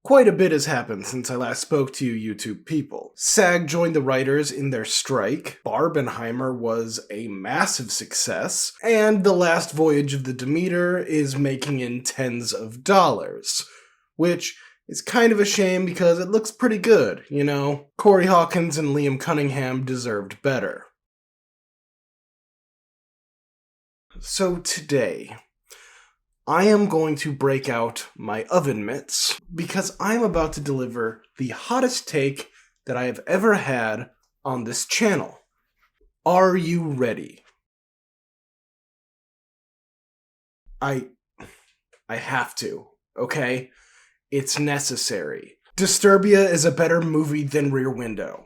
Quite a bit has happened since I last spoke to you YouTube people. SAG joined the writers in their strike, Barbenheimer was a massive success, and The Last Voyage of the Demeter is making in tens of dollars. Which is kind of a shame because it looks pretty good, you know? Corey Hawkins and Liam Cunningham deserved better. So today, I am going to break out my oven mitts because I'm about to deliver the hottest take that I have ever had on this channel. Are you ready? I have to, okay? It's necessary. Disturbia is a better movie than Rear Window.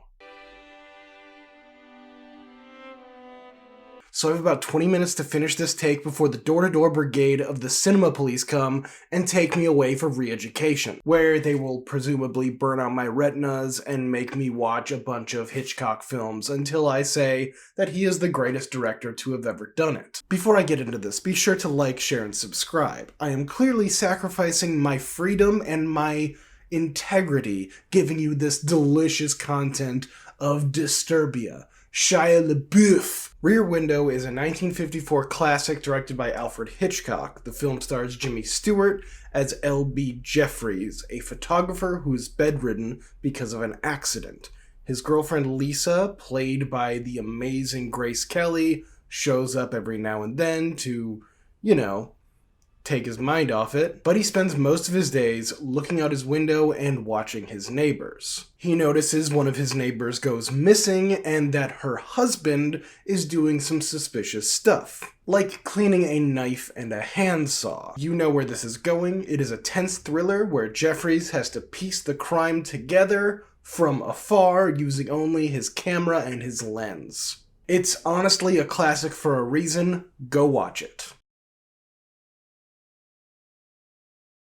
So I have about 20 minutes to finish this take before the door-to-door brigade of the cinema police come and take me away for re-education, where they will presumably burn out my retinas and make me watch a bunch of Hitchcock films until I say that he is the greatest director to have ever done it. Before I get into this, be sure to like, share, and subscribe. I am clearly sacrificing my freedom and my integrity giving you this delicious content of Disturbia. Shia LaBeouf. Rear Window is a 1954 classic directed by Alfred Hitchcock. The film stars Jimmy Stewart as L.B. Jeffries, a photographer who is bedridden because of an accident. His girlfriend Lisa, played by the amazing Grace Kelly, shows up every now and then to, take his mind off it, but he spends most of his days looking out his window and watching his neighbors. He notices one of his neighbors goes missing and that her husband is doing some suspicious stuff, like cleaning a knife and a handsaw. You know where this is going. It is a tense thriller where Jeffries has to piece the crime together from afar using only his camera and his lens. It's honestly a classic for a reason. Go watch it.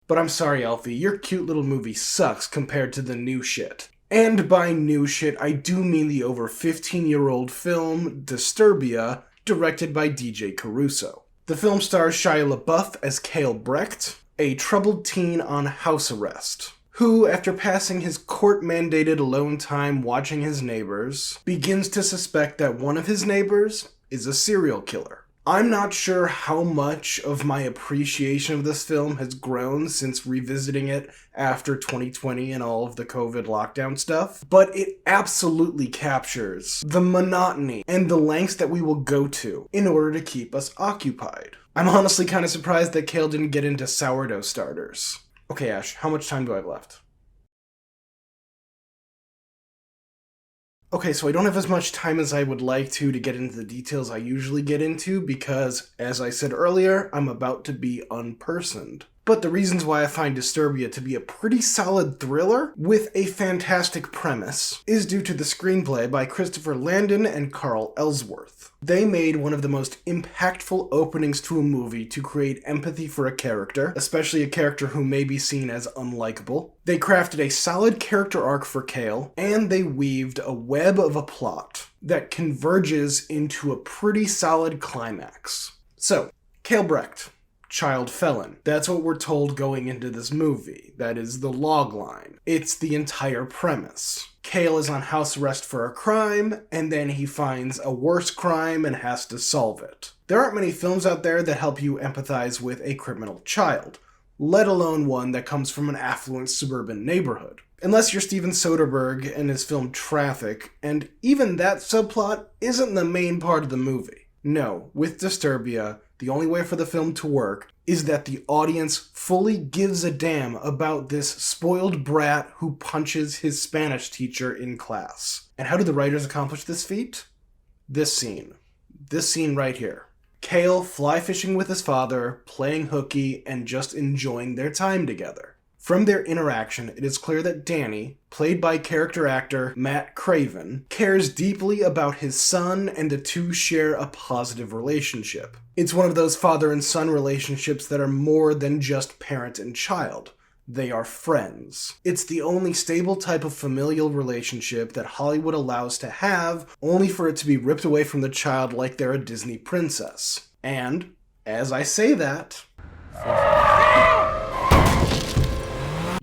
But I'm sorry, Alfie, your cute little movie sucks compared to the new shit. And by new shit, I do mean the over 15-year-old film, Disturbia, directed by DJ Caruso. The film stars Shia LaBeouf as Kale Brecht, a troubled teen on house arrest, who, after passing his court-mandated alone time watching his neighbors, begins to suspect that one of his neighbors is a serial killer. I'm not sure how much of my appreciation of this film has grown since revisiting it after 2020 and all of the COVID lockdown stuff, but it absolutely captures the monotony and the lengths that we will go to in order to keep us occupied. I'm honestly kind of surprised that Kale didn't get into sourdough starters. Okay, Ash, how much time do I have left? Okay, so I don't have as much time as I would like to get into the details I usually get into because, as I said earlier, I'm about to be unpersoned. But the reasons why I find Disturbia to be a pretty solid thriller with a fantastic premise is due to the screenplay by Christopher Landon and Carl Ellsworth. They made one of the most impactful openings to a movie to create empathy for a character, especially a character who may be seen as unlikable. They crafted a solid character arc for Kale, and they weaved a web of a plot that converges into a pretty solid climax. So, Kale Brecht. Child felon. That's what we're told going into this movie. That is the log line. It's the entire premise. Kale is on house arrest for a crime, and then he finds a worse crime and has to solve it. There aren't many films out there that help you empathize with a criminal child, let alone one that comes from an affluent suburban neighborhood. Unless you're Steven Soderbergh and his film Traffic, and even that subplot isn't the main part of the movie. No, with Disturbia, the only way for the film to work is that the audience fully gives a damn about this spoiled brat who punches his Spanish teacher in class. And how do the writers accomplish this feat? This scene. This scene right here. Kale fly fishing with his father, playing hooky, and just enjoying their time together. From their interaction, it is clear that Danny, played by character actor Matt Craven, cares deeply about his son and the two share a positive relationship. It's one of those father and son relationships that are more than just parent and child. They are friends. It's the only stable type of familial relationship that Hollywood allows to have, only for it to be ripped away from the child like they're a Disney princess. And, as I say that...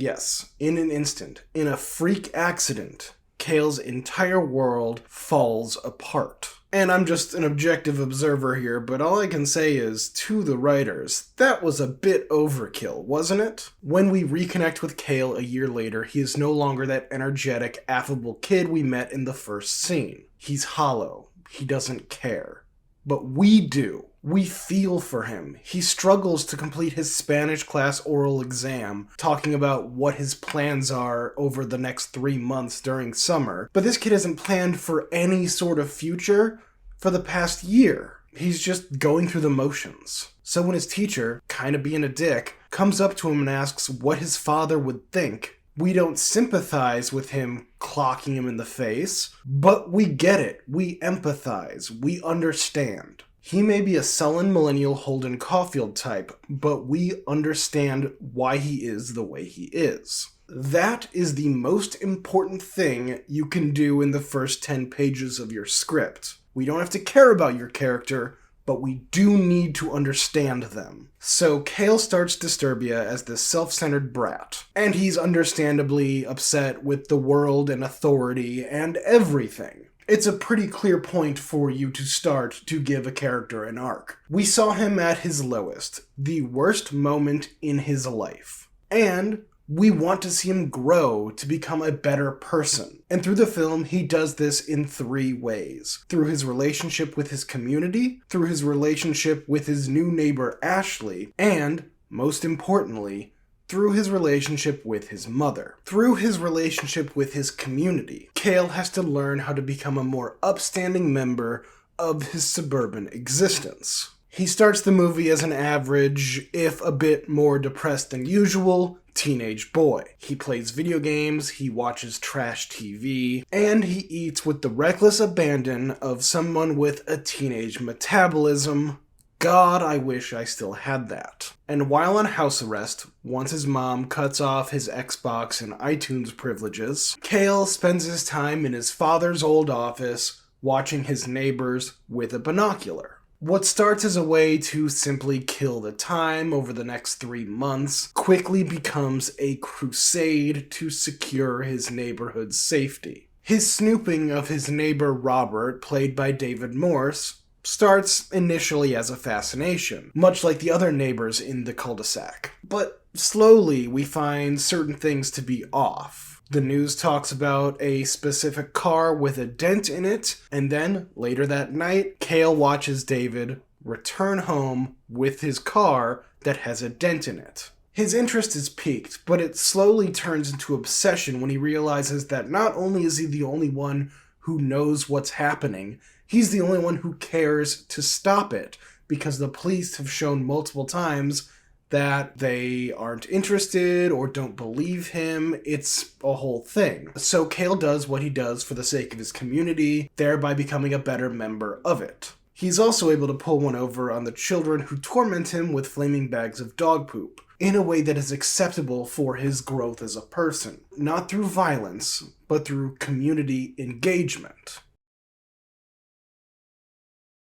Yes, in an instant, in a freak accident, Kale's entire world falls apart. And I'm just an objective observer here, but all I can say is, to the writers, that was a bit overkill, wasn't it? When we reconnect with Kale a year later, he is no longer that energetic, affable kid we met in the first scene. He's hollow. He doesn't care. But we do. We feel for him. He struggles to complete his Spanish class oral exam, talking about what his plans are over the next 3 months during summer. But this kid hasn't planned for any sort of future for the past year. He's just going through the motions. So when his teacher, kinda being a dick, comes up to him and asks what his father would think, we don't sympathize with him clocking him in the face, but we get it. We empathize. We understand. He may be a sullen millennial Holden Caulfield type, but we understand why he is the way he is. That is the most important thing you can do in the first 10 pages of your script. We don't have to care about your character, but we do need to understand them. So Kale starts Disturbia as this self-centered brat, and he's understandably upset with the world and authority and everything. It's a pretty clear point for you to start to give a character an arc. We saw him at his lowest, the worst moment in his life. And we want to see him grow to become a better person. And through the film, he does this in 3 ways. Through his relationship with his community, through his relationship with his new neighbor Ashley, and, most importantly, through his relationship with his mother. Through his relationship with his community, Kale has to learn how to become a more upstanding member of his suburban existence. He starts the movie as an average, if a bit more depressed than usual, teenage boy. He plays video games, he watches trash TV, and he eats with the reckless abandon of someone with a teenage metabolism. God, I wish I still had that. And while on house arrest, once his mom cuts off his Xbox and iTunes privileges, Kale spends his time in his father's old office watching his neighbors with a binocular. What starts as a way to simply kill the time over the next 3 months quickly becomes a crusade to secure his neighborhood's safety. His snooping of his neighbor Robert, played by David Morse, starts initially as a fascination, much like the other neighbors in the cul-de-sac. But slowly we find certain things to be off. The news talks about a specific car with a dent in it, and then, later that night, Kale watches David return home with his car that has a dent in it. His interest is piqued, but it slowly turns into obsession when he realizes that not only is he the only one who knows what's happening, he's the only one who cares to stop it, because the police have shown multiple times that they aren't interested or don't believe him. It's a whole thing. So Kale does what he does for the sake of his community, thereby becoming a better member of it. He's also able to pull one over on the children who torment him with flaming bags of dog poop, in a way that is acceptable for his growth as a person. Not through violence, but through community engagement.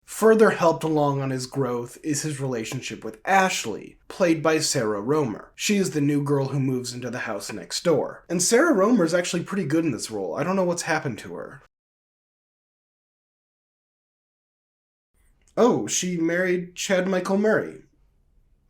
Further helped along on his growth is his relationship with Ashley, played by Sarah Romer. She is the new girl who moves into the house next door. And Sarah Romer is actually pretty good in this role. I don't know what's happened to her. Oh, she married Chad Michael Murray.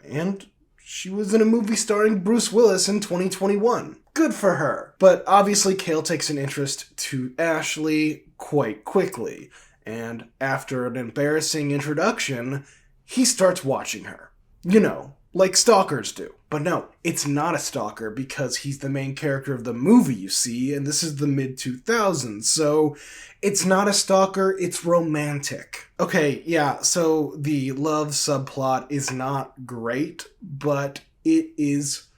And she was in a movie starring Bruce Willis in 2021. Good for her. But obviously Kale takes an interest to Ashley quite quickly. And after an embarrassing introduction, he starts watching her. You know, like stalkers do. But no, it's not a stalker because he's the main character of the movie, you see, and this is the mid-2000s, so it's not a stalker, it's romantic. Okay, yeah, so the love subplot is not great, but it is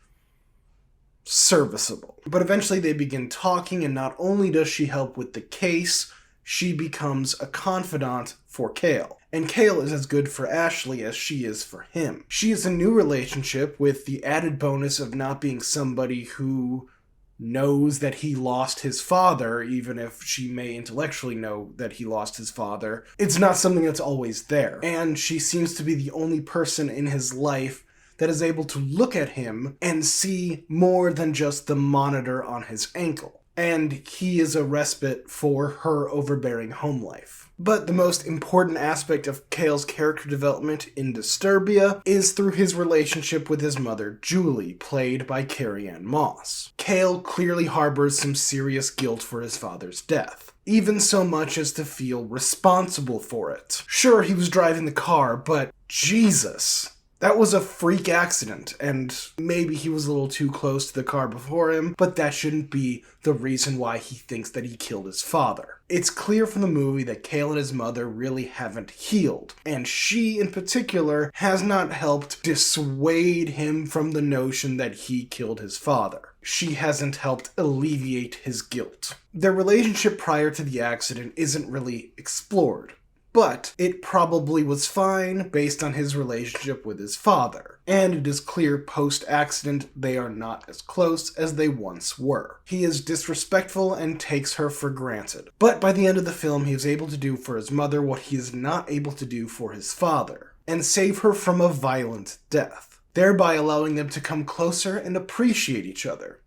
serviceable. But eventually they begin talking, and not only does she help with the case, she becomes a confidant for Kale. And Kale is as good for Ashley as she is for him. She is a new relationship with the added bonus of not being somebody who knows that he lost his father, even if she may intellectually know that he lost his father. It's not something that's always there. And she seems to be the only person in his life that is able to look at him and see more than just the monitor on his ankle. And he is a respite for her overbearing home life. But the most important aspect of Kale's character development in Disturbia is through his relationship with his mother, Julie, played by Carrie-Anne Moss. Kale clearly harbors some serious guilt for his father's death, even so much as to feel responsible for it. Sure, he was driving the car, but Jesus, that was a freak accident, and maybe he was a little too close to the car before him, but that shouldn't be the reason why he thinks that he killed his father. It's clear from the movie that Kale and his mother really haven't healed, and she, in particular, has not helped dissuade him from the notion that he killed his father. She hasn't helped alleviate his guilt. Their relationship prior to the accident isn't really explored, but it probably was fine based on his relationship with his father, and it is clear post-accident they are not as close as they once were. He is disrespectful and takes her for granted, but by the end of the film he is able to do for his mother what he is not able to do for his father, and save her from a violent death, thereby allowing them to come closer and appreciate each other.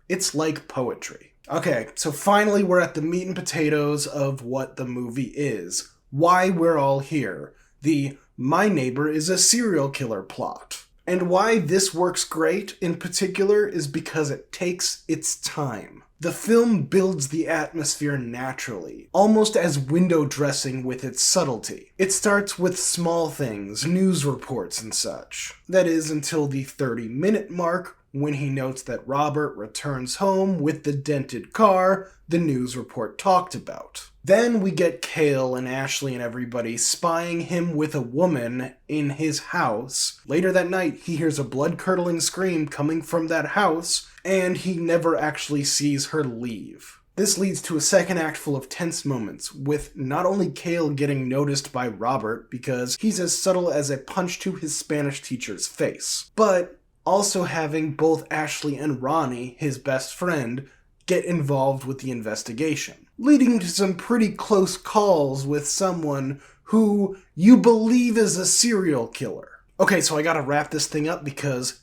It's like poetry. Okay, so finally we're at the meat and potatoes of what the movie is. Why we're all here. The "my neighbor is a serial killer" plot. And why this works great in particular is because it takes its time. The film builds the atmosphere naturally, almost as window dressing with its subtlety. It starts with small things, news reports and such. That is until the 30-minute mark, when he notes that Robert returns home with the dented car the news report talked about. Then we get Kale and Ashley and everybody spying him with a woman in his house. Later that night, he hears a blood-curdling scream coming from that house, and he never actually sees her leave. This leads to a second act full of tense moments, with not only Kale getting noticed by Robert because he's as subtle as a punch to his Spanish teacher's face, but also having both Ashley and Ronnie, his best friend, get involved with the investigation, leading to some pretty close calls with someone who you believe is a serial killer. Okay, so I gotta wrap this thing up because,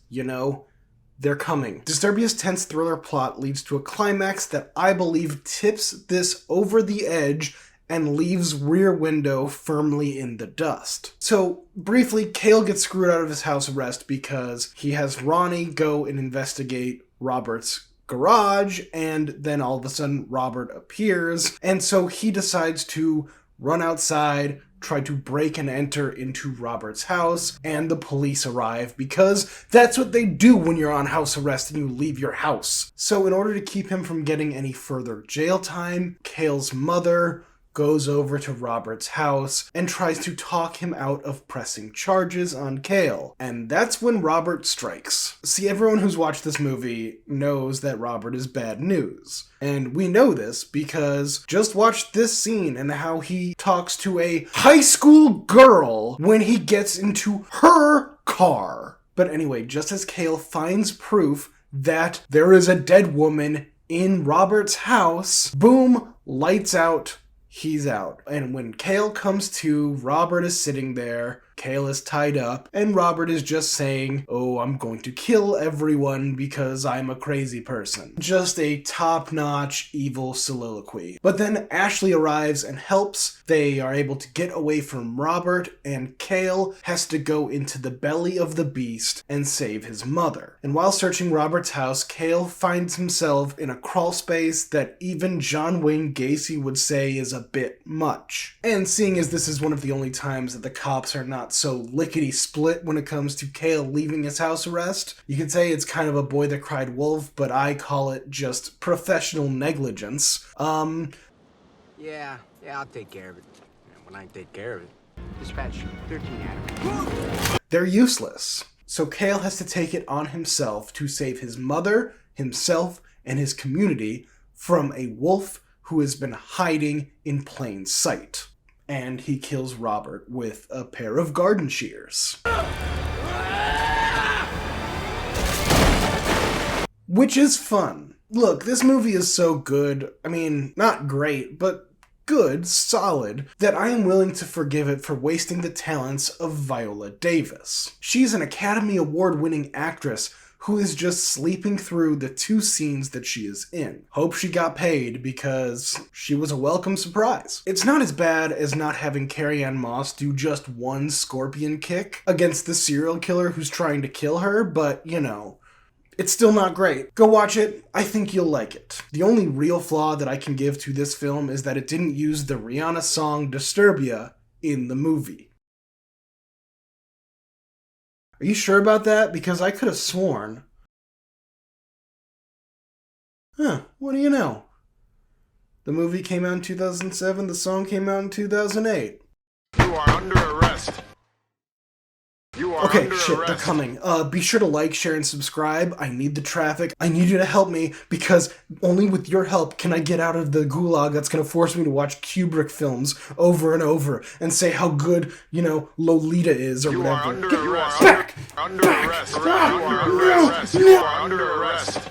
they're coming. Disturbia's tense thriller plot leads to a climax that I believe tips this over the edge and leaves Rear Window firmly in the dust. So, briefly, Kale gets screwed out of his house arrest because he has Ronnie go and investigate Robert's garage, and then all of a sudden Robert appears, and so he decides to run outside, try to break and enter into Robert's house, and the police arrive because that's what they do when you're on house arrest and you leave your house. So in order to keep him from getting any further jail time, Kale's mother goes over to Robert's house and tries to talk him out of pressing charges on Kale. And that's when Robert strikes. See, everyone who's watched this movie knows that Robert is bad news. And we know this because just watch this scene and how he talks to a high school girl when he gets into her car. But anyway, just as Kale finds proof that there is a dead woman in Robert's house, boom, lights out. He's out. And when Kale comes to, Robert is sitting there, Kale is tied up, and Robert is just saying, "Oh, I'm going to kill everyone because I'm a crazy person." Just a top-notch evil soliloquy. But then Ashley arrives and helps. They are able to get away from Robert, and Kale has to go into the belly of the beast and save his mother. And while searching Robert's house, Kale finds himself in a crawl space that even John Wayne Gacy would say is a bit much. And seeing as this is one of the only times that the cops are not so lickety-split when it comes to Kale leaving his house arrest, you could say it's kind of a boy that cried wolf, but I call it just professional negligence. Yeah, I'll take care of it. When I take care of it, dispatch 13 Adam. They're useless. So Kale has to take it on himself to save his mother, himself, and his community from a wolf who has been hiding in plain sight. And he kills Robert with a pair of garden shears. Which is fun. Look, this movie is so good. I mean, not great, but good, solid, that I am willing to forgive it for wasting the talents of Viola Davis. She's an Academy Award-winning actress who is just sleeping through the 2 scenes that she is in. Hope she got paid, because she was a welcome surprise. It's not as bad as not having Carrie-Anne Moss do just 1 scorpion kick against the serial killer who's trying to kill her, but, you know, it's still not great. Go watch it. I think you'll like it. The only real flaw that I can give to this film is that it didn't use the Rihanna song Disturbia in the movie. Are you sure about that? Because I could have sworn. What do you know? The movie came out in 2007, the song came out in 2008. You are under arrest. You are Okay, under shit, arrest. they're coming. Be sure to like, share, and subscribe. I need the traffic. I need you to help me, because only with your help can I get out of the gulag that's gonna force me to watch Kubrick films over and over and say how good, you know, Lolita is or You whatever. are under Get arrest. back! Under arrest. You are under arrest. You are under arrest.